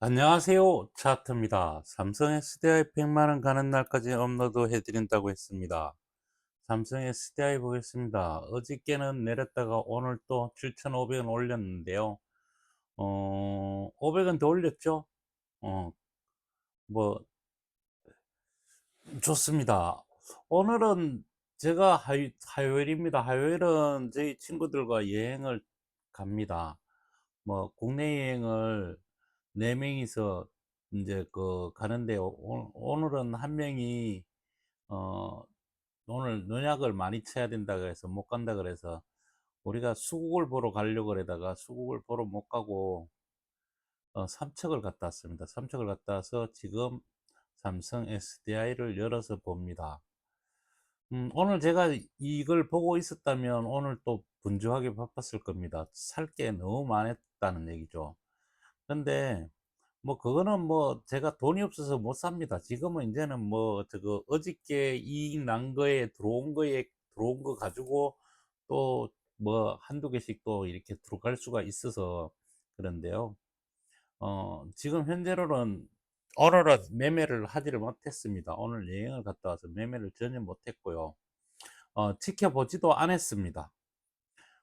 안녕하세요. 차트입니다. 삼성 SDI 100만 원 가는 날까지 업로드 해드린다고 했습니다. 삼성 SDI 보겠습니다. 어저께는 내렸다가 오늘 또 7,500원 올렸는데요. 500원 더 올렸죠? 어, 뭐, 좋습니다. 오늘은 제가 화요일입니다. 화요일은 저희 친구들과 여행을 갑니다. 뭐, 국내 여행을 4명이서 이제 가는데, 오늘은 한 명이 어 오늘 농약을 많이 쳐야 된다 그래서 못 간다 그래서 우리가 수국을 보러 가려고 그러다가 수국을 보러 못 가고 삼척을 갔다 왔습니다. 삼척을 갔다 와서 지금 삼성 SDI를 열어서 봅니다. 오늘 제가 이걸 보고 있었다면 오늘 또 분주하게 바빴을 겁니다. 살 게 너무 많았다는 얘기죠. 근데 뭐 그거는 뭐 제가 돈이 없어서 못 삽니다. 지금은 이제는 뭐 저거 어저께 이익 난 거에 들어온 거 가지고 또 뭐 한두 개씩 또 이렇게 들어갈 수가 있어서 그런데요. 지금 현재로는 오늘은 매매를 하지를 못했습니다. 오늘 여행을 갔다 와서 매매를 전혀 못했고요. 지켜보지도 않았습니다.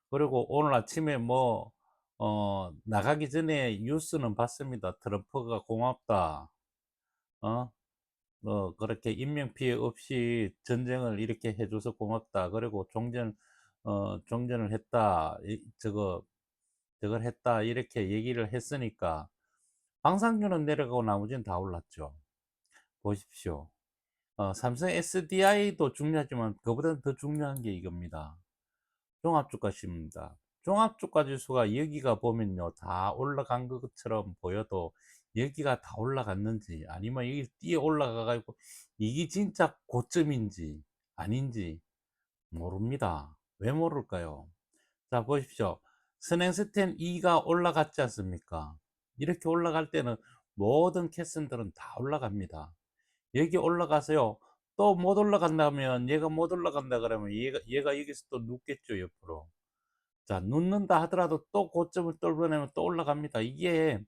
그리고 오늘 아침에 뭐 나가기 전에 뉴스는 봤습니다. 트럼프가 고맙다. 어? 그렇게 인명피해 없이 전쟁을 이렇게 해줘서 고맙다. 그리고 종전을 했다. 저걸 했다. 이렇게 얘기를 했으니까 방산주는 내려가고 나머지는 다 올랐죠. 보십시오. 삼성 SDI도 중요하지만 그보다 더 중요한 게 이겁니다. 종합주가십니다. 종합주가 지수가 여기가 보면요, 다 올라간 것처럼 보여도 여기가 다 올라갔는지 아니면 여기 뛰어 올라가 가지고 이게 진짜 고점인지 아닌지 모릅니다. 왜 모를까요? 자, 보십시오. 선행스텐 2가 올라갔지 않습니까? 이렇게 올라갈 때는 모든 캐슨들은 다 올라갑니다. 여기 올라가서요, 또 못 올라간다면 얘가 못 올라간다 그러면 얘가 여기서 또 눕겠죠, 옆으로. 자, 눕는다 하더라도 또 고점을 뚫어내면 또 올라갑니다. 이게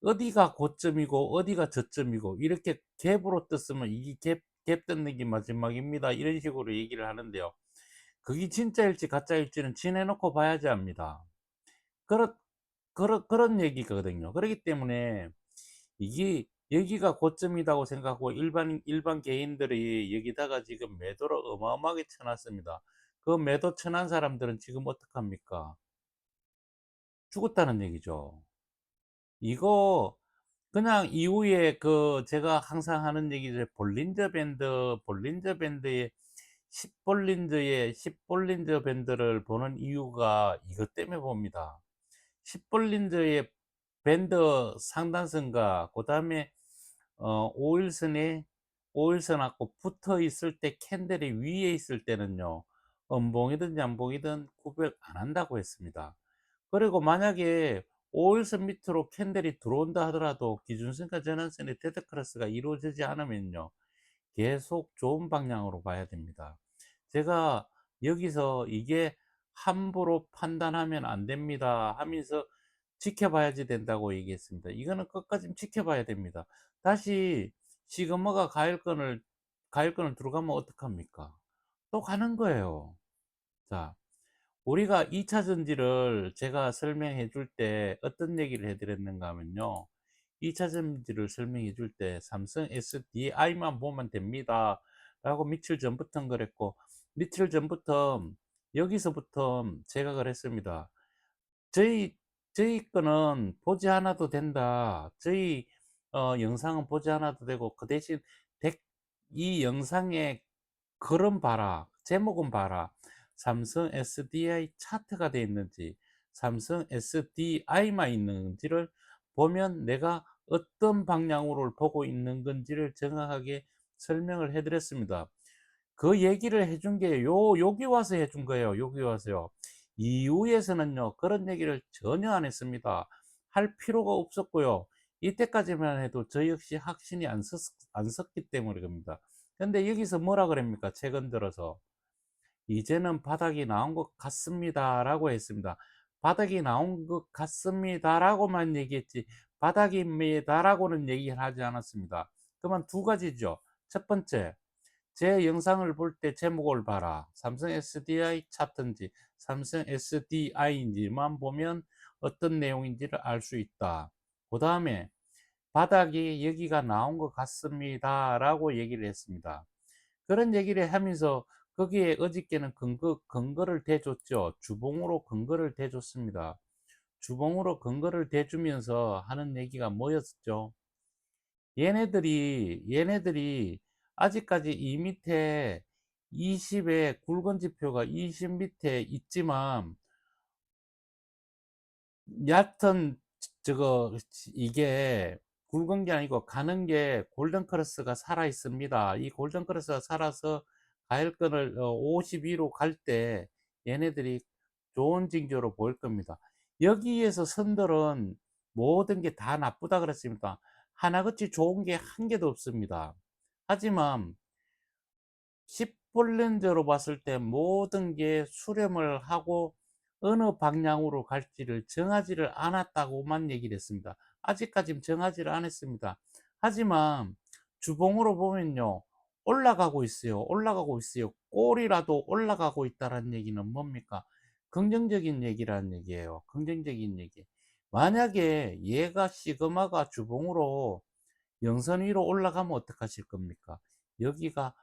어디가 고점이고 어디가 저점이고 이렇게 갭으로 떴으면 이게 갭 뜯는 게 마지막입니다. 이런 식으로 얘기를 하는데요. 그게 진짜일지 가짜일지는 지내놓고 봐야지 합니다. 그렇, 그런 얘기거든요. 그렇기 때문에 이게 여기가 고점이라고 생각하고 일반 개인들이 여기다가 지금 매도를 어마어마하게 쳐놨습니다. 그 매도 쳐난 사람들은 지금 어떡합니까? 죽었다는 얘기죠. 이거 그냥 이후에 제가 항상 하는 얘기죠. 볼린저 밴드의 10볼린저 밴드를 보는 이유가 이것 때문에 봅니다. 10볼린저의 밴드 상단선과 그다음에 오일선에 오일선하고 붙어 있을 때 캔들이 위에 있을 때는요. 음봉이든 양봉이든 구별 안 한다고 했습니다. 그리고 만약에 5일선 밑으로 캔들이 들어온다 하더라도 기준선과 전환선의 데드 크로스가 이루어지지 않으면요, 계속 좋은 방향으로 봐야 됩니다. 제가 여기서 이게 함부로 판단하면 안 됩니다 하면서 지켜봐야지 된다고 얘기했습니다. 이거는 끝까지 지켜봐야 됩니다. 다시 시그마가 가일권을 들어가면 어떡합니까? 또 가는 거예요. 자, 우리가 2차 전지를 제가 설명해 줄 때 어떤 얘기를 해 드렸는가 하면요. 2차 전지를 설명해 줄 때 삼성 SDI만 보면 됩니다. 라고 며칠 전부터 그랬고, 며칠 전부터 여기서부터 제가 그랬습니다. 저희, 저희 거는 보지 않아도 된다. 저희 영상은 보지 않아도 되고, 그 대신 이 영상의 글은 봐라. 제목은 봐라. 삼성 SDI 차트가 되어 있는지, 삼성 SDI만 있는지를 보면 내가 어떤 방향으로 보고 있는 건지를 정확하게 설명을 해 드렸습니다. 그 얘기를 해준 게 여기 와서 해준 거예요. 여기 와서요. 이후에서는요, 그런 얘기를 전혀 안 했습니다. 할 필요가 없었고요. 이때까지만 해도 저 역시 확신이 안 섰기 때문에 그럽니다. 근데 여기서 뭐라 그럽니까? 최근 들어서. 이제는 바닥이 나온 것 같습니다라고 했습니다. 바닥이 나온 것 같습니다라고만 얘기했지 바닥입니다라고는 얘기를 하지 않았습니다. 그러면 두 가지죠. 첫 번째, 제 영상을 볼 때 제목을 봐라. 삼성 SDI 차트인지 삼성 SDI인지만 보면 어떤 내용인지를 알 수 있다. 그 다음에 바닥이 여기가 나온 것 같습니다 라고 얘기를 했습니다. 그런 얘기를 하면서 거기에 어저께는 근거를 대줬죠. 주봉으로 근거를 대줬습니다. 주봉으로 근거를 대주면서 하는 얘기가 뭐였죠? 얘네들이 아직까지 이 밑에 20에 굵은 지표가 20 밑에 있지만 얕은 저거 이게 굵은 게 아니고 가는 게 골든 크로스가 살아 있습니다. 이 골든 크로스가 살아서 가일권을 52로 갈 때 얘네들이 좋은 징조로 보일 겁니다. 여기에서 선들은 모든 게 다 나쁘다 그랬습니다. 하나같이 좋은 게 한 개도 없습니다. 하지만 10볼렌저로 봤을 때 모든 게 수렴을 하고 어느 방향으로 갈지를 정하지를 않았다고만 얘기를 했습니다. 아직까지는 정하지를 않았습니다. 하지만 주봉으로 보면요. 올라가고 있어요. 올라가고 있어요. 꼴이라도 올라가고 있다는 얘기는 뭡니까? 긍정적인 얘기라는 얘기예요. 긍정적인 얘기. 만약에 얘가 시그마가 주봉으로 영선 위로 올라가면 어떡하실 겁니까? 여기가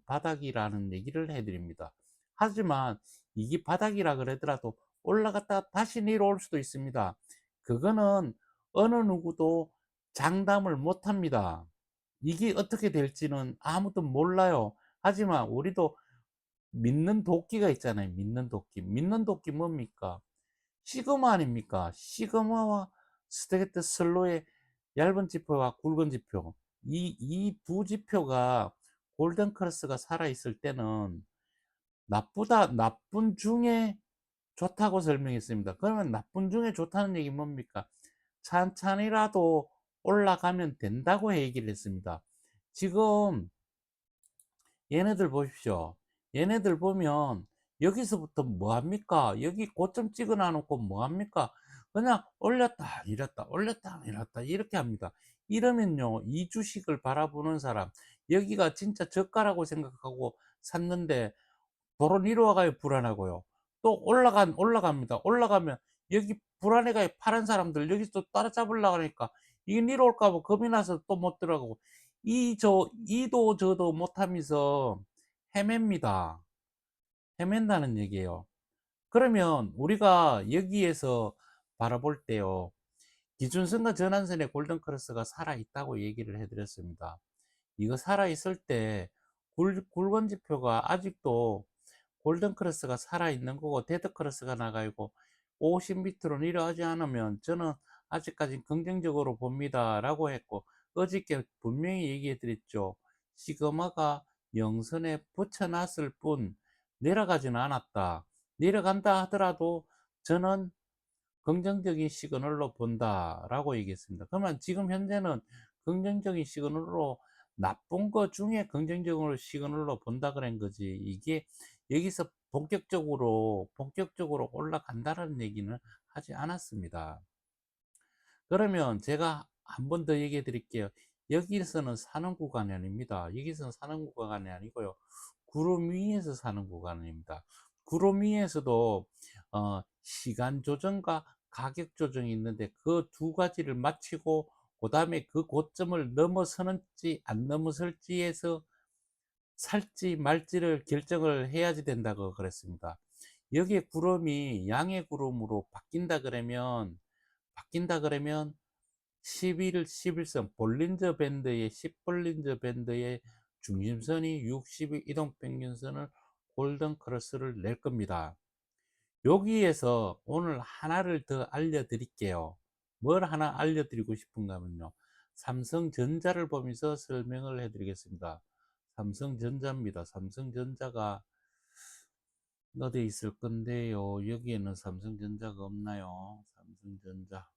바닥이라는 얘기를 해드립니다. 하지만 이게 바닥이라 그러더라도 올라갔다 다시 내려올 수도 있습니다. 그거는 어느 누구도 장담을 못 합니다. 이게 어떻게 될지는 아무도 몰라요. 하지만 우리도 믿는 도끼가 있잖아요. 믿는 도끼. 믿는 도끼 뭡니까? 시그마 아닙니까? 시그마와 스테게트 슬로의 얇은 지표와 굵은 지표. 이 두 지표가 골든 크로스가 살아있을 때는 나쁜 중에 좋다고 설명했습니다. 그러면 나쁜 중에 좋다는 얘기 뭡니까? 찬찬히라도 올라가면 된다고 얘기를 했습니다. 지금 얘네들 보십시오. 얘네들 보면 여기서부터 뭐 합니까? 여기 고점 찍어 놔놓고 뭐 합니까? 그냥 올렸다 내렸다 올렸다 내렸다 이렇게 합니다. 이러면요, 이 주식을 바라보는 사람, 여기가 진짜 저가라고 생각하고 샀는데 도로 내려와가요 불안하고요. 또 올라갑니다. 올라가면 여기 불안해가요. 파란 사람들 여기서 또 따라잡으려고 하니까 이게 내려올까 봐 겁이 나서 또 못 들어가고, 이도 저도 못하면서 헤맵니다. 헤맨다는 얘기예요. 그러면 우리가 여기에서 바라볼 때요, 기준선과 전환선의 골든크로스가 살아있다고 얘기를 해드렸습니다. 이거 살아있을 때 굵은 지표가 아직도 골든크로스가 살아있는 거고 데드크로스가 나가고 50m로 내려가지 않으면 저는 아직까지 긍정적으로 봅니다 라고 했고, 어저께 분명히 얘기해 드렸죠. 시그마가 영선에 붙여놨을 뿐 내려가지는 않았다. 내려간다 하더라도 저는 긍정적인 시그널로 본다라고 얘기했습니다. 그러면 지금 현재는 긍정적인 시그널로 나쁜 것 중에 긍정적으로 시그널로 본다 그런 거지. 이게 여기서 본격적으로 올라간다는 얘기는 하지 않았습니다. 그러면 제가 한 번 더 얘기해 드릴게요. 여기서는 사는 구간이 아닙니다. 여기서는 사는 구간이 아니고요. 구름 위에서 사는 구간입니다. 구름 위에서도 시간 조정과 가격 조정이 있는데 그 두 가지를 마치고 그 다음에 그 고점을 넘어서는지 안 넘어설지에서 살지 말지를 결정을 해야지 된다고 그랬습니다. 여기에 구름이 양의 구름으로 바뀐다 그러면 11선 볼린저 밴드의 10볼린저 밴드의 중심선이 60일 이동평균선을 골든 크로스를 낼 겁니다. 여기에서 오늘 하나를 더 알려드릴게요. 뭘 하나 알려드리고 싶은가 하면요, 삼성전자를 보면서 설명을 해드리겠습니다. 삼성전자입니다. 삼성전자가 어디 있을 건데요. 여기에는 삼성전자가 없나요? 삼성전자.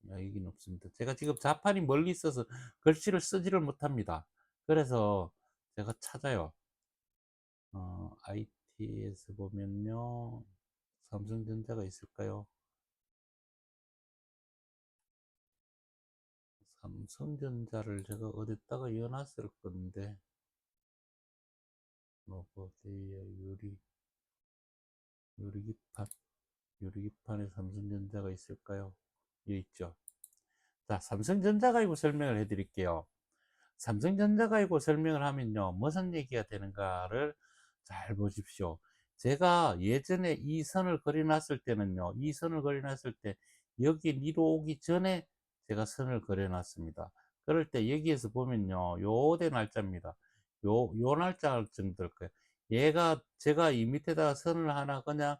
여기는 없습니다. 제가 지금 자판이 멀리 있어서 글씨를 쓰지를 못합니다. 그래서 제가 찾아요. IT에서 보면요, 삼성전자가 있을까요? 삼성전자를 제가 어디다가 넣어놨을 건데, 노보디에 유리기판, 유리기판에 삼성전자가 있을까요? 여기 있죠. 자, 삼성전자 가지고 설명을 해 드릴게요. 삼성전자 가지고 설명을 하면요, 무슨 얘기가 되는가를 잘 보십시오. 제가 예전에 이 선을 그려놨을 때는요, 이 선을 그려놨을 때, 여기 니로 오기 전에 제가 선을 그려놨습니다. 그럴 때 여기에서 보면요, 요대 날짜입니다. 요 날짜 정도일 거예요. 얘가, 제가 이 밑에다가 선을 하나 그냥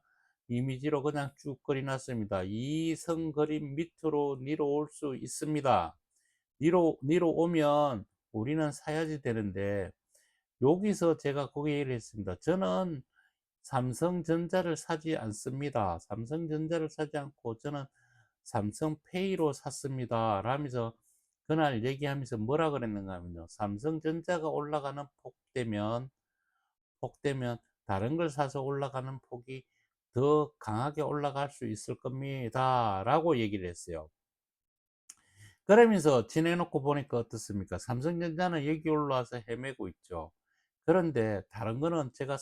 이미지로 그냥 쭉 그려놨습니다. 이 선 그림 밑으로 니로 올 수 있습니다. 니로 오면 우리는 사야지 되는데, 여기서 제가 그 얘기를 했습니다. 저는 삼성전자를 사지 않습니다. 삼성전자를 사지 않고 저는 삼성페이로 샀습니다. 라면서 그날 얘기하면서 뭐라 그랬는가 하면요. 삼성전자가 올라가는 폭되면 다른 걸 사서 올라가는 폭이 더 강하게 올라갈 수 있을 겁니다. 라고 얘기를 했어요. 그러면서 지내놓고 보니까 어떻습니까? 삼성전자는 여기 올라와서 헤매고 있죠. 그런데 다른 거는 제가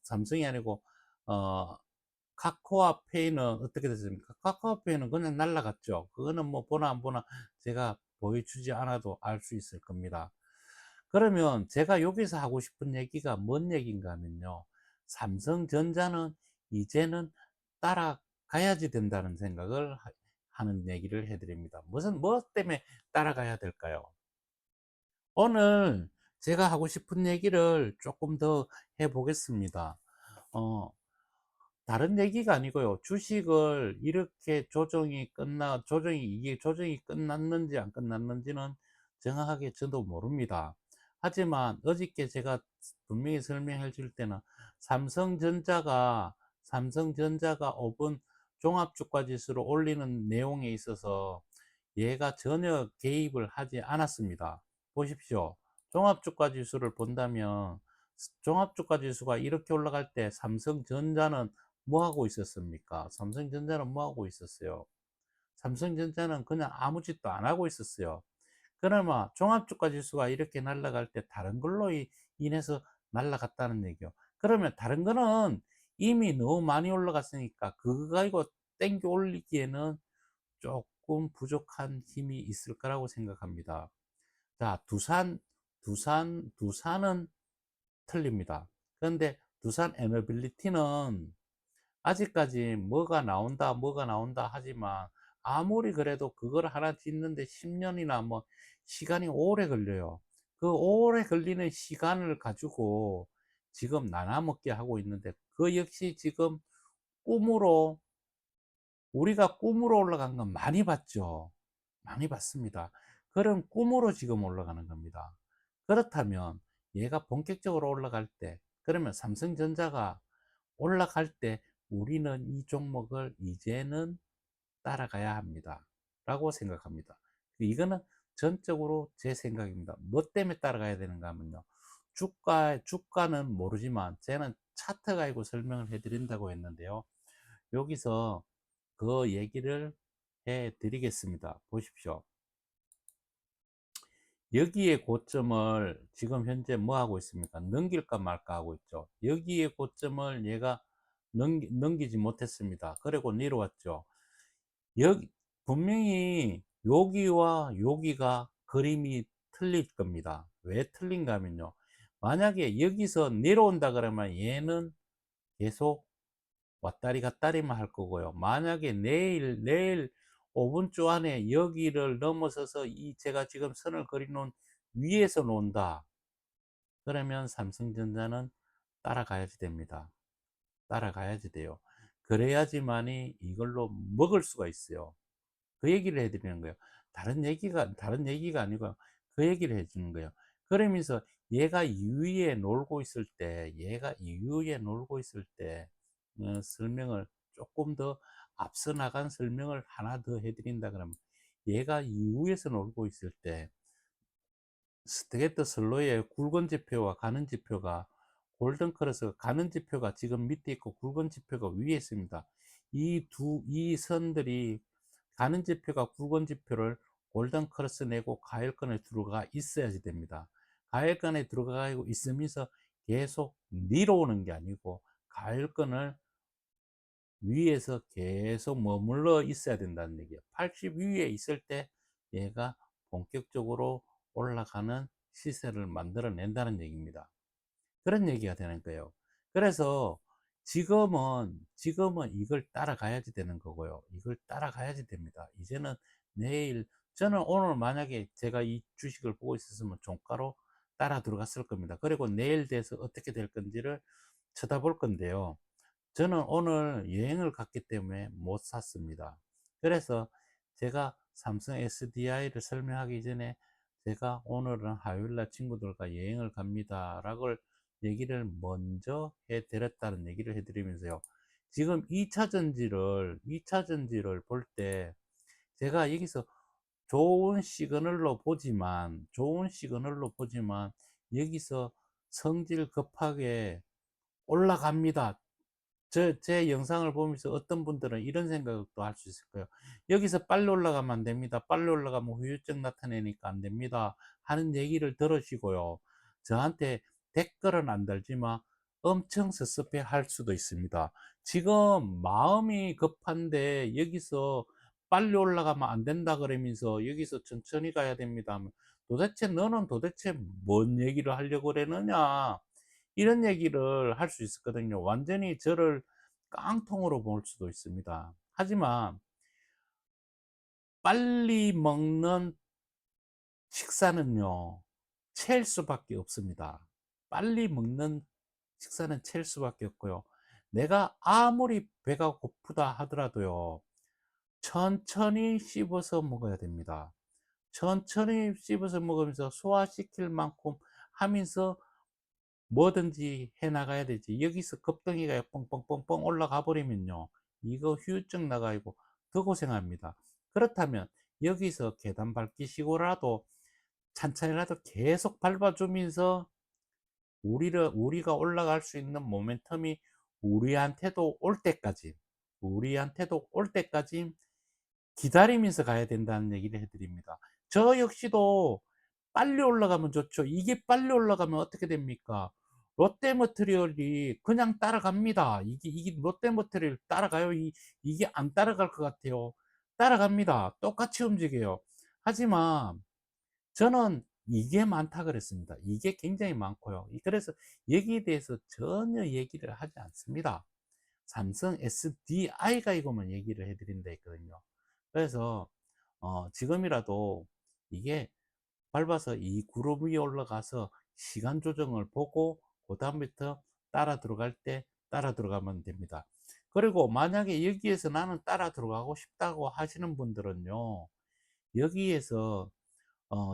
삼성이 아니고, 어, 카카오페이는 어떻게 됐습니까? 카카오페이는 그냥 날라갔죠. 그거는 뭐 보나 안 보나 제가 보여주지 않아도 알 수 있을 겁니다. 그러면 제가 여기서 하고 싶은 얘기가 뭔 얘기인가 하면요. 삼성전자는 이제는 따라가야지 된다는 생각을 하는 얘기를 해드립니다. 뭐 때문에 따라가야 될까요? 오늘 제가 하고 싶은 얘기를 조금 더 해보겠습니다. 어, 다른 얘기가 아니고요. 주식을 이렇게 이게 조정이 끝났는지 안 끝났는지는 정확하게 저도 모릅니다. 하지만 어저께 제가 분명히 설명해 줄 때는 삼성전자가, 삼성전자가 5분 종합주가 지수를 올리는 내용에 있어서 얘가 전혀 개입을 하지 않았습니다. 보십시오. 종합주가 지수를 본다면 종합주가 지수가 이렇게 올라갈 때 삼성전자는 뭐 하고 있었습니까? 삼성전자는 뭐 하고 있었어요? 삼성전자는 그냥 아무 짓도 안 하고 있었어요. 그나마 종합주가 지수가 이렇게 날아갈 때 다른 걸로 인해서 날아갔다는 얘기요. 그러면 다른 거는 이미 너무 많이 올라갔으니까 그거 가지고 땡겨 올리기에는 조금 부족한 힘이 있을 거라고 생각합니다. 자, 두산은 틀립니다. 그런데 두산 에너빌리티는 아직까지 뭐가 나온다 하지만 아무리 그래도 그걸 하나 짓는데 10년이나 뭐 시간이 오래 걸려요. 그 오래 걸리는 시간을 가지고 지금 나눠먹게 하고 있는데, 그 역시 지금 꿈으로, 우리가 꿈으로 올라간 건 많이 봤죠. 많이 봤습니다. 그런 꿈으로 지금 올라가는 겁니다. 그렇다면 얘가 본격적으로 올라갈 때, 그러면 삼성전자가 올라갈 때 우리는 이 종목을 이제는 따라가야 합니다. 라고 생각합니다. 이거는 전적으로 제 생각입니다. 뭐 때문에 따라가야 되는가 하면요. 주가는 모르지만 저는 차트 가지고 설명을 해 드린다고 했는데요. 여기서 그 얘기를 해 드리겠습니다. 보십시오. 여기에 고점을 지금 현재 뭐 하고 있습니까? 넘길까 말까 하고 있죠. 여기에 고점을 얘가 넘기지 못했습니다. 그리고 내려왔죠. 여기 분명히 여기와 여기가 그림이 틀릴 겁니다. 왜 틀린가 하면요. 만약에 여기서 내려온다 그러면 얘는 계속 왔다리 갔다리만 할 거고요. 만약에 내일 5분 주 안에 여기를 넘어서서 이 제가 지금 선을 그리 놓은 위에서 논다. 그러면 삼성전자는 따라가야지 됩니다. 따라가야지 돼요. 그래야지만이 이걸로 먹을 수가 있어요. 그 얘기를 해 드리는 거예요. 다른 얘기가 아니고 그 얘기를 해 주는 거예요. 그러면서 얘가 이유에 놀고 있을 때 설명을 조금 더 앞서 나간 설명을 하나 더 해 드린다 그러면, 얘가 이유에서 놀고 있을 때 스트레이트 슬로의 굵은 지표와 가는 지표가, 골든 크로스 가는 지표가 지금 밑에 있고 굵은 지표가 위에 있습니다. 이 선들이, 가는 지표가 굵은 지표를 골든 크로스 내고 가열권에 들어가 있어야지 됩니다. 가열권에 들어가 있으면서 계속 내려오는 게 아니고 가열권을 위에서 계속 머물러 있어야 된다는 얘기예요. 80 위에 있을 때 얘가 본격적으로 올라가는 시세를 만들어 낸다는 얘기입니다. 그런 얘기가 되는 거예요. 그래서 지금은 이걸 따라가야지 되는 거고요. 이걸 따라가야지 됩니다. 이제는 내일, 저는 오늘 만약에 제가 이 주식을 보고 있었으면 종가로 따라 들어갔을 겁니다. 그리고 내일 돼서 어떻게 될 건지를 쳐다볼 건데요. 저는 오늘 여행을 갔기 때문에 못 샀습니다. 그래서 제가 삼성 SDI를 설명하기 전에 제가 오늘은 화요일날 친구들과 여행을 갑니다 라고 얘기를 먼저 해 드렸다는 얘기를 해 드리면서요. 지금 2차 전지를 볼 때 제가 여기서 좋은 시그널로 보지만 여기서 성질 급하게 올라갑니다. 제 영상을 보면서 어떤 분들은 이런 생각도 할 수 있을 거예요. 여기서 빨리 올라가면 안 됩니다. 빨리 올라가면 후유증 나타내니까 안 됩니다. 하는 얘기를 들으시고요. 저한테 댓글은 안 달지만 엄청 섭섭해 할 수도 있습니다. 지금 마음이 급한데 여기서 빨리 올라가면 안 된다 그러면서 여기서 천천히 가야 됩니다. 도대체 너는 도대체 뭔 얘기를 하려고 그러느냐? 이런 얘기를 할 수 있었거든요. 완전히 저를 깡통으로 볼 수도 있습니다. 하지만 빨리 먹는 식사는요, 챌 수밖에 없습니다. 빨리 먹는 식사는 챌 수밖에 없고요. 내가 아무리 배가 고프다 하더라도요, 천천히 씹어서 먹어야 됩니다. 천천히 씹어서 먹으면서 소화시킬 만큼 하면서 뭐든지 해 나가야 되지. 여기서 겁덩이가 뻥뻥뻥뻥 올라가 버리면요, 이거 후유증 나가지고 더 고생합니다. 그렇다면 여기서 계단 밟기시고라도 찬찬히라도 계속 밟아주면서 우리가 올라갈 수 있는 모멘텀이 우리한테도 올 때까지 우리한테도 올 때까지 기다리면서 가야 된다는 얘기를 해 드립니다. 저 역시도 빨리 올라가면 좋죠. 이게 빨리 올라가면 어떻게 됩니까? 롯데머트리얼이 그냥 따라갑니다. 이게 롯데머트리얼 따라가요? 이게 안 따라갈 것 같아요. 따라갑니다. 똑같이 움직여요. 하지만 저는 이게 많다 그랬습니다. 이게 굉장히 많고요. 그래서 여기에 대해서 전혀 얘기를 하지 않습니다. 삼성 SDI가 이거만 얘기를 해 드린다 했거든요. 그래서 지금이라도 이게 밟아서 이 그룹 위에 올라가서 시간 조정을 보고 그 다음부터 따라 들어갈 때 따라 들어가면 됩니다. 그리고 만약에 여기에서 나는 따라 들어가고 싶다고 하시는 분들은요, 여기에서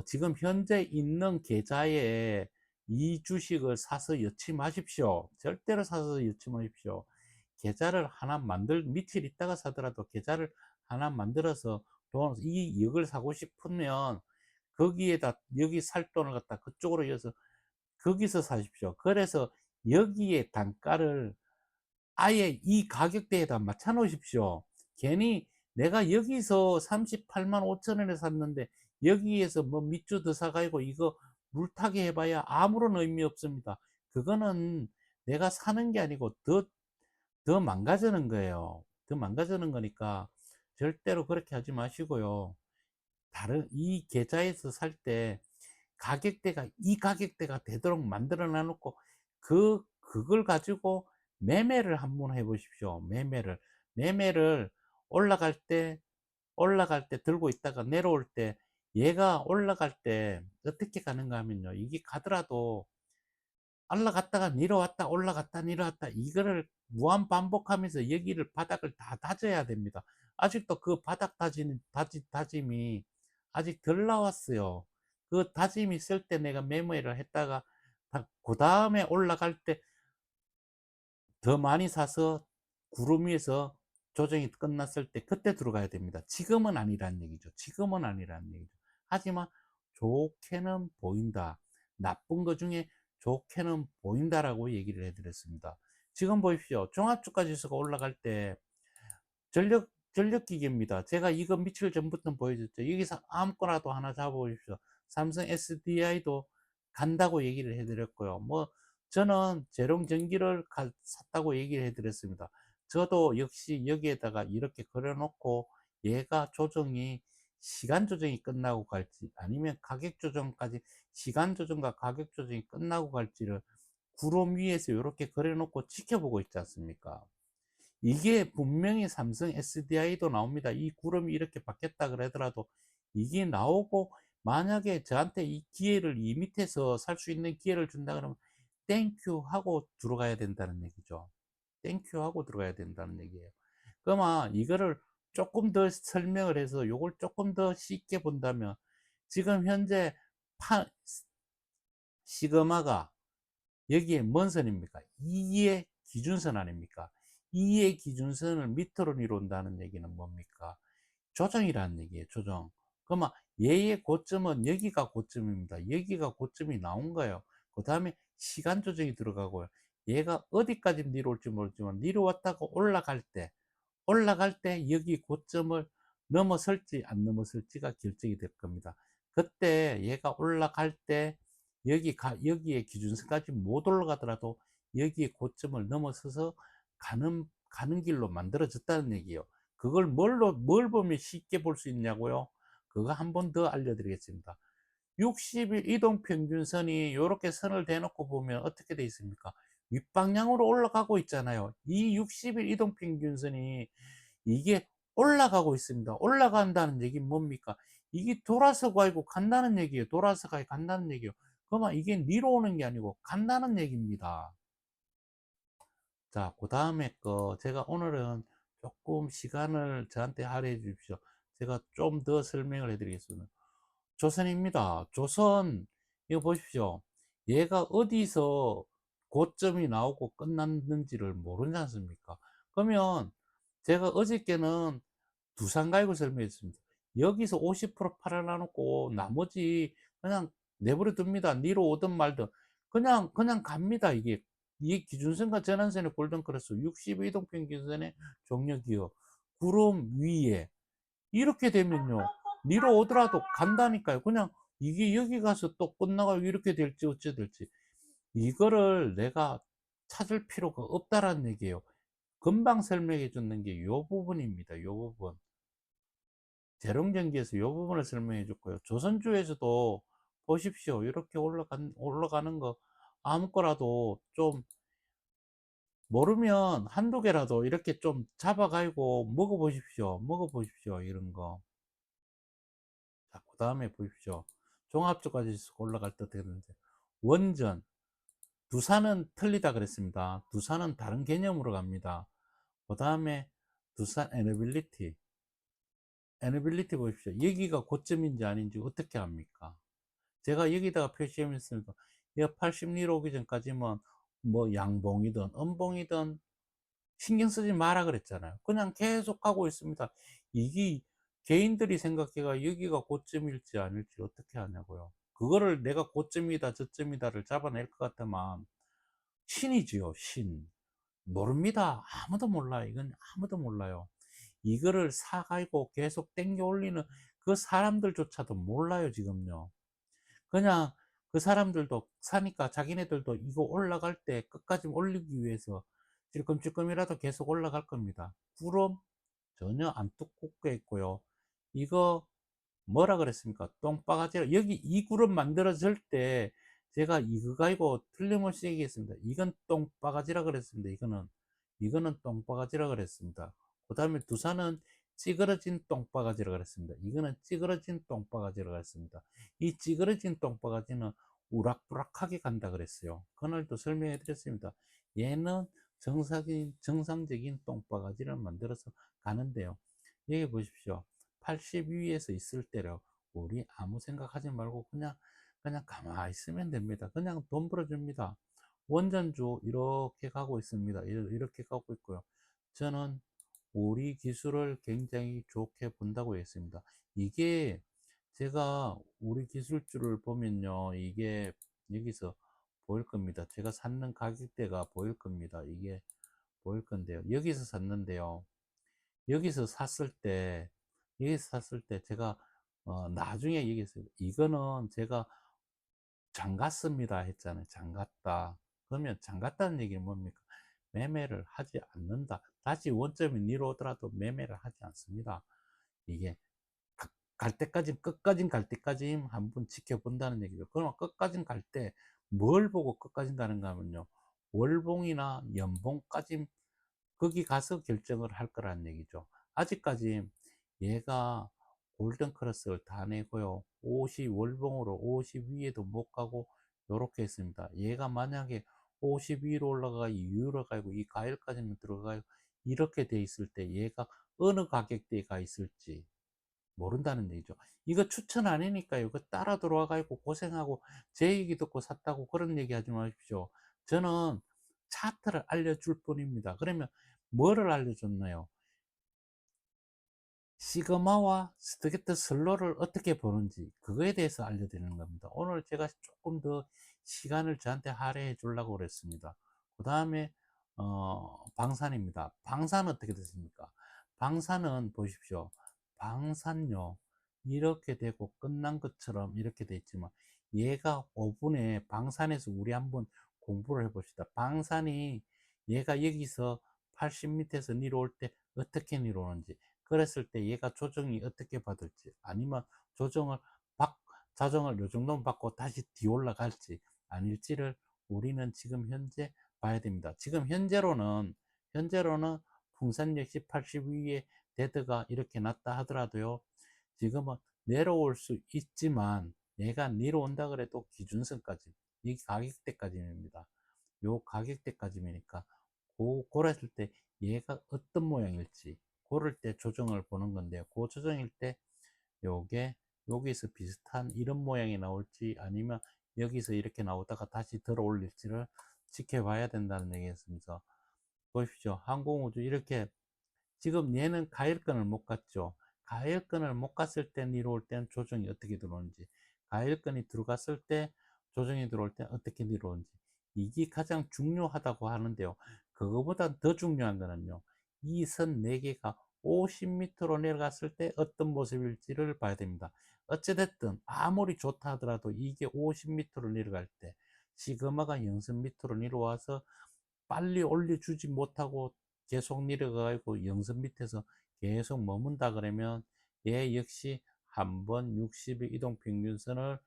지금 현재 있는 계좌에 이 주식을 사서 넣지 마십시오. 절대로 사서 넣지 마십시오. 계좌를 하나 밑을 있다가 사더라도 계좌를 하나 만들어서 이 역을 사고 싶으면 거기에다 여기 살 돈을 갖다 그쪽으로 이어서 거기서 사십시오. 그래서 여기에 단가를 아예 이 가격대에다 맞춰 놓으십시오. 괜히 내가 여기서 38만 5천 원에 샀는데 여기에서 뭐 밑줄 더 사가지고 이거 물타기 해봐야 아무런 의미 없습니다. 그거는 내가 사는 게 아니고 더 망가지는 거예요. 더 망가지는 거니까 절대로 그렇게 하지 마시고요. 이 계좌에서 살 때 가격대가 이 가격대가 되도록 만들어 놔놓고 그걸 가지고 매매를 한번 해 보십시오. 매매를 올라갈 때 들고 있다가 내려올 때, 얘가 올라갈 때 어떻게 가는가 하면요, 이게 가더라도 올라갔다가 내려왔다 올라갔다 내려왔다 이거를 무한 반복하면서 여기를 바닥을 다 다져야 됩니다. 아직도 그 바닥 다짐이 아직 덜 나왔어요. 그 다짐이 있을 때 내가 매매를 했다가 그 다음에 올라갈 때 더 많이 사서 구름 위에서 조정이 끝났을 때 그때 들어가야 됩니다. 지금은 아니라는 얘기죠. 지금은 아니라는 얘기죠. 하지만 좋게는 보인다. 나쁜 것 중에 좋게는 보인다라고 얘기를 해 드렸습니다. 지금 보십시오. 종합주가 지수가 올라갈 때 전력 전력기계입니다. 제가 이거 며칠 전부터 보여줬죠. 여기서 아무거나도 하나 잡아보십시오. 삼성 SDI도 간다고 얘기를 해드렸고요. 뭐 저는 재롱전기를 샀다고 얘기를 해드렸습니다. 저도 역시 여기에다가 이렇게 그려놓고 얘가 조정이 시간 조정이 끝나고 갈지 아니면 가격 조정까지 시간 조정과 가격 조정이 끝나고 갈지를 구름 위에서 이렇게 그려놓고 지켜보고 있지 않습니까? 이게 분명히 삼성 SDI도 나옵니다. 이 구름이 이렇게 바뀌었다 그러더라도 이게 나오고 만약에 저한테 이 기회를 이 밑에서 살 수 있는 기회를 준다 그러면 땡큐 하고 들어가야 된다는 얘기죠. 땡큐 하고 들어가야 된다는 얘기예요. 그러면 이거를 조금 더 설명을 해서 요걸 조금 더 쉽게 본다면 지금 현재 시그마가 여기에 뭔 선입니까? 2의 기준선 아닙니까? 2의 기준선을 밑으로 내려온다는 얘기는 뭡니까? 조정이라는 얘기예요, 조정. 그러면 얘의 고점은 여기가 고점입니다. 여기가 고점이 나온 거예요. 그 다음에 시간 조정이 들어가고요. 얘가 어디까지 내려올지 모르지만 내려왔다가 올라갈 때 여기 고점을 넘어설지 안 넘어설지가 결정이 될 겁니다. 그때 얘가 올라갈 때 여기에 기준선까지 못 올라가더라도 여기에 고점을 넘어서서 가는 길로 만들어졌다는 얘기예요. 그걸 뭘 보면 쉽게 볼 수 있냐고요? 그거 한 번 더 알려드리겠습니다. 60일 이동평균선이 이렇게 선을 대놓고 보면 어떻게 돼 있습니까? 윗방향으로 올라가고 있잖아요. 이 60일 이동평균선이 이게 올라가고 있습니다. 올라간다는 얘기는 뭡니까? 이게 돌아서 가고 간다는 얘기예요. 돌아서 가고 간다는 얘기예요. 그러면 이게 니로 오는 게 아니고 간다는 얘기입니다. 자, 그 다음에 거 제가 오늘은 조금 시간을 저한테 할애해 주십시오. 제가 좀 더 설명을 해 드리겠습니다. 조선입니다. 조선, 이거 보십시오. 얘가 어디서 고점이 나오고 끝났는지를 모르지 않습니까? 그러면 제가 어저께는 두산 가격을 설명했습니다. 여기서 50% 팔아놔놓고 나머지 그냥 내버려 둡니다. 니로 오든 말든. 그냥 갑니다. 이게 기준선과 전환선의 골든크로스 62동평균선의 종료기업 구름 위에 이렇게 되면요. 니로 오더라도 간다니까요. 그냥 이게 여기 가서 또 끝나고 이렇게 될지 어찌 될지. 이거를 내가 찾을 필요가 없다라는 얘기예요. 금방 설명해 줬는 게 요 부분입니다. 요 부분. 재롱전기에서 요 부분을 설명해 줬고요. 조선주에서도 보십시오. 이렇게 올라가는 거 아무거라도 좀 모르면 한두 개라도 이렇게 좀 잡아가지고 먹어보십시오. 먹어보십시오. 이런 거. 자, 그 다음에 보십시오. 종합주가지수 올라갈 때 어떻게 되는지. 원전. 두산은 틀리다 그랬습니다. 두산은 다른 개념으로 갑니다. 그 다음에 두산 에너빌리티. 에너빌리티 보십시오. 여기가 고점인지 아닌지 어떻게 합니까? 제가 여기다가 표시하면서 80리로 오기 전까지만 뭐 양봉이든 음봉이든 신경 쓰지 마라 그랬잖아요. 그냥 계속 가고 있습니다. 이게 개인들이 생각해가 여기가 고점일지 아닐지 어떻게 하냐고요. 그거를 내가 고점이다 저점이다를 잡아낼 것 같으면 신이지요, 신. 모릅니다. 아무도 몰라요. 이건 아무도 몰라요. 이거를 사가지고 계속 땡겨 올리는 그 사람들조차도 몰라요, 지금요. 그냥 그 사람들도 사니까 자기네들도 이거 올라갈 때 끝까지 올리기 위해서 찔끔찔끔이라도 계속 올라갈 겁니다. 구름 전혀 안 두껍게 있고요. 이거 뭐라 그랬습니까? 똥바가지라. 여기 이 그룹 만들어질 때 제가 이거 가지고 틀림없이 얘기했습니다. 이건 똥바가지라 그랬습니다. 이거는 똥바가지라 그랬습니다. 그 다음에 두산은 찌그러진 똥바가지라 그랬습니다. 이거는 찌그러진 똥바가지라 그랬습니다. 이 찌그러진 똥바가지는 우락부락하게 간다 그랬어요. 그날도 설명해 드렸습니다. 얘는 정상적인 똥바가지를 만들어서 가는데요. 여기 보십시오. 80 위에서 있을 때요. 우리 아무 생각하지 말고 그냥 가만히 있으면 됩니다. 그냥 돈 벌어줍니다. 원전주 이렇게 가고 있습니다. 이렇게 가고 있고요. 저는 우리 기술을 굉장히 좋게 본다고 했습니다. 이게 제가 우리 기술주를 보면요. 이게 여기서 보일 겁니다. 제가 샀는 가격대가 보일 겁니다. 이게 보일 건데요. 여기서 샀는데요. 여기서 샀을 때 제가 나중에 얘기했어요. 이거는 제가 "잠갔습니다." 했잖아요. "잠갔다." 그러면 잠갔다는 얘기는 뭡니까? 매매를 하지 않는다. 다시 원점이 내려오더라도 매매를 하지 않습니다. 이게 갈 때까지, 끝까지 갈 때까지 한번 지켜본다는 얘기죠. 그러면 끝까지 갈 때 뭘 보고 끝까지 가는가 하면요, 월봉이나 연봉까지 거기 가서 결정을 할 거라는 얘기죠. 아직까지 얘가 골든 크로스를 다 내고요, 50 월봉으로 50 위에도 못 가고 요렇게 했습니다. 얘가 만약에 50 위로 올라가 이유로 가고 이 가일까지는 들어가요, 이렇게 돼 있을 때 얘가 어느 가격대에 가 있을지 모른다는 얘기죠. 이거 추천 아니니까요. 이거 따라 들어와 가지고 고생하고 제 얘기 듣고 샀다고 그런 얘기 하지 마십시오. 저는 차트를 알려줄 뿐입니다. 그러면 뭐를 알려줬나요? 시그마와 스트게트 슬로를 어떻게 보는지 그거에 대해서 알려드리는 겁니다. 오늘 제가 조금 더 시간을 저한테 할애해 주려고 그랬습니다. 그 다음에 방산입니다. 방산은 어떻게 됐습니까? 방산은 보십시오. 방산요, 이렇게 되고 끝난 것처럼 이렇게 돼 있지만 얘가 5분에 방산에서 우리 한번 공부를 해 봅시다. 방산이 얘가 여기서 80 밑에서 내려올 때 어떻게 내려오는지, 그랬을 때 얘가 조정이 어떻게 받을지, 아니면 조정을 받 자정을 요 정도만 받고 다시 뒤 올라갈지 아닐지를 우리는 지금 현재 봐야 됩니다. 지금 현재로는 풍산 역시 80 위에 데드가 이렇게 났다 하더라도요, 지금은 내려올 수 있지만 얘가 내려온다 그래도 기준선까지, 이 가격대까지입니다. 요 가격대까지니까 고랬을 때 얘가 어떤 모양일지 고를 때 조정을 보는 건데요. 그 조정일 때 요게 여기서 비슷한 이런 모양이 나올지 아니면 여기서 이렇게 나오다가 다시 들어 올릴지를 지켜봐야 된다는 얘기였습니다. 보십시오. 항공우주 이렇게 지금 얘는 가일권을 못 갔죠. 가일권을 못 갔을 때 내려올 때는 조정이 어떻게 들어오는지, 가일권이 들어갔을 때 조정이 들어올 때 어떻게 내려오는지, 이게 가장 중요하다고 하는데요. 그거보다 더 중요한 거는요, 이 선 4개가 50m로 내려갔을 때 어떤 모습일지를 봐야 됩니다. 어찌됐든 아무리 좋다 하더라도 이게 50m로 내려갈 때 시그마가 0.밑으로 내려와서 빨리 올려주지 못하고 계속 내려가고 영선 밑에서 계속 머문다 그러면 얘 역시 한번 60의 이동평균선을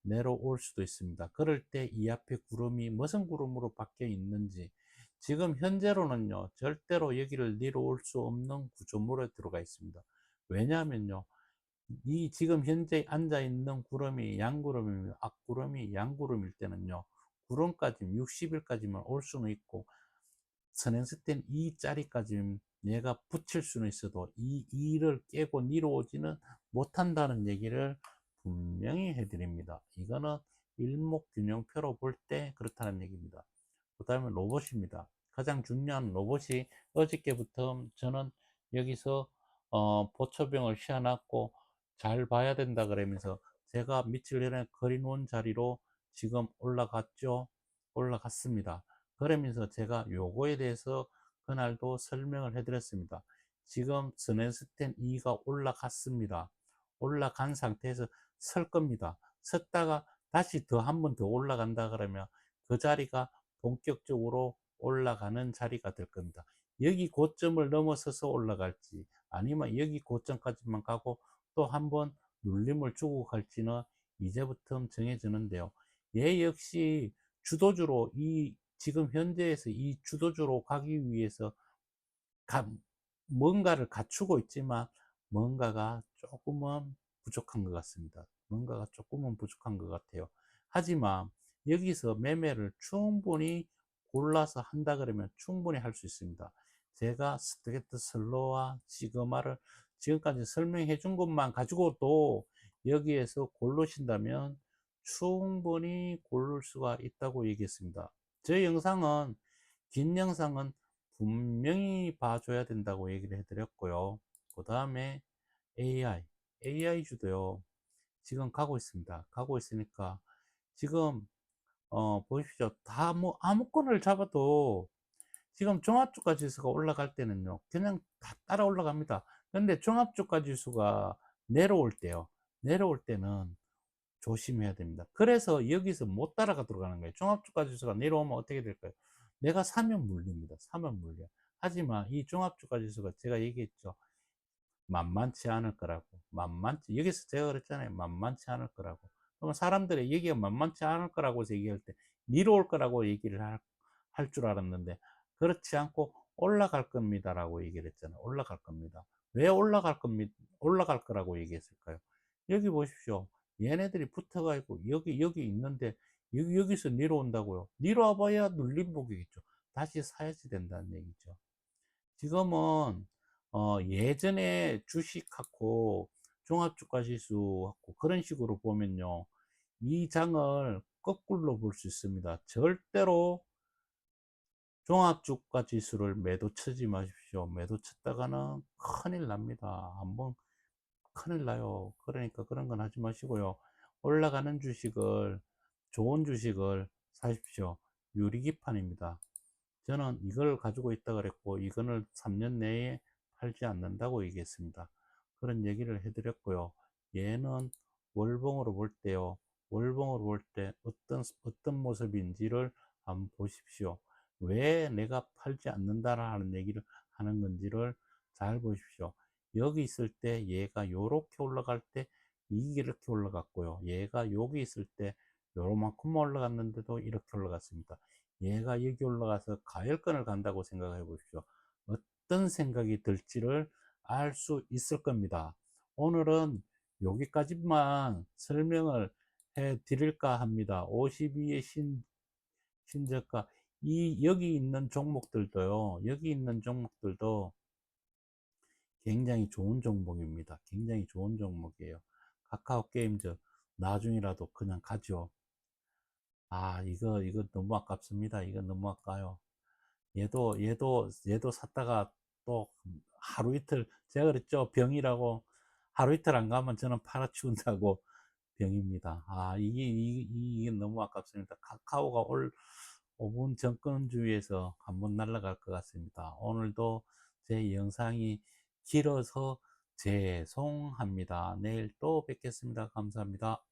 내려올 수도 있습니다. 그럴 때 이 앞에 구름이 무슨 구름으로 바뀌어 있는지, 지금 현재로는요 절대로 여기를 내려올 수 없는 구조물에 들어가 있습니다. 왜냐하면요, 이 지금 현재 앉아 있는 구름이 양구름이며 앞구름이 양구름일 때는요, 구름까지 60일까지만 올 수는 있고 선행스텐 이 자리까지 내가 붙일 수는 있어도 이 2를 깨고 내려오지는 못한다는 얘기를 분명히 해드립니다. 이거는 일목균형표로 볼 때 그렇다는 얘기입니다. 그 다음에 로봇입니다. 가장 중요한 로봇이, 어저께부터 저는 여기서 보초병을 씌워놨고 잘 봐야 된다 그러면서 제가 며칠 전에 그려놓은 자리로 지금 올라갔죠. 올라갔습니다. 그러면서 제가 요거에 대해서 그날도 설명을 해드렸습니다. 지금 스넨스텐 2가 올라갔습니다. 올라간 상태에서 설 겁니다. 섰다가 다시 더 한 번 더 올라간다 그러면 그 자리가 본격적으로 올라가는 자리가 될 겁니다. 여기 고점을 넘어서서 올라갈지 아니면 여기 고점까지만 가고 또 한 번 눌림을 주고 갈지는 이제부터 정해지는데요. 얘 역시 주도주로, 이 지금 현재에서 이 주도주로 가기 위해서 뭔가를 갖추고 있지만 뭔가가 조금은 부족한 것 같습니다. 뭔가가 조금은 부족한 것 같아요. 하지만 여기서 매매를 충분히 골라서 한다 그러면 충분히 할 수 있습니다. 제가 스트레이트 슬로와 시그마를 지금까지 설명해 준 것만 가지고도 여기에서 고르신다면 충분히 고를 수가 있다고 얘기했습니다. 제 영상은, 긴 영상은 분명히 봐줘야 된다고 얘기를 해드렸고요. 그 다음에 AI 주도요, 지금 가고 있습니다. 가고 있으니까 지금 보십시오. 다 뭐 아무거나를 잡아도 지금 종합주가 지수가 올라갈 때는요, 그냥 다 따라 올라갑니다. 근데 종합주가 지수가 내려올 때요. 내려올 때는 조심해야 됩니다. 그래서 여기서 못 따라가도록 하는 거예요. 종합주가 지수가 내려오면 어떻게 될까요? 내가 사면 물립니다. 사면 물려. 하지만 이 종합주가 지수가 제가 얘기했죠. 만만치 않을 거라고. 만만치, 여기서 제가 그랬잖아요. 만만치 않을 거라고. 그러면 사람들이 여기가 만만치 않을 거라고 해서 얘기할 때 내려올 거라고 얘기를 할 줄 알았는데, 그렇지 않고 올라갈 겁니다라고 얘기를 했잖아요. 올라갈 겁니다. 왜 올라갈 겁니다. 올라갈 거라고 얘기했을까요? 여기 보십시오. 얘네들이 붙어가지고 여기 있는데 여기서 내려온다고요. 내려와 봐야 눌림목이겠죠. 다시 사야지 된다는 얘기죠. 지금은 예전에 주식하고 종합주가지수하고 그런 식으로 보면요, 이 장을 거꾸로 볼 수 있습니다. 절대로 종합주가지수를 매도 치지 마십시오. 매도 쳤다가는 큰일 납니다. 한번 큰일 나요. 그러니까 그런 건 하지 마시고요. 올라가는 주식을, 좋은 주식을 사십시오. 유리기판입니다. 저는 이걸 가지고 있다 그랬고, 이거는 3년 내에 팔지 않는다고 얘기했습니다. 그런 얘기를 해드렸고요. 얘는 월봉으로 볼 때요. 월봉으로 볼 때 어떤 모습인지를 한번 보십시오. 왜 내가 팔지 않는다라는 얘기를 하는 건지를 잘 보십시오. 여기 있을 때 얘가 요렇게 올라갈 때 이렇게 올라갔고요. 얘가 여기 있을 때 요만큼 올라갔는데도 이렇게 올라갔습니다. 얘가 여기 올라가서 가열권을 간다고 생각해 보십시오. 어떤 생각이 들지를 알 수 있을 겁니다. 오늘은 여기까지만 설명을 해 드릴까 합니다. 52의 신저가, 여기 있는 종목들도요. 여기 있는 종목들도 굉장히 좋은 종목입니다. 굉장히 좋은 종목이에요. 카카오 게임즈 나중이라도 그냥 가죠. 아, 이거 너무 아깝습니다. 이거 너무 아까요. 얘도 샀다가 또 하루 이틀, 제가 그랬죠. 병이라고. 하루 이틀 안 가면 저는 팔아치운다고. 병입니다. 아, 이게 너무 아깝습니다. 카카오가 5분 정권주의에서 한번 날아갈 것 같습니다. 오늘도 제 영상이 길어서 죄송합니다. 내일 또 뵙겠습니다. 감사합니다.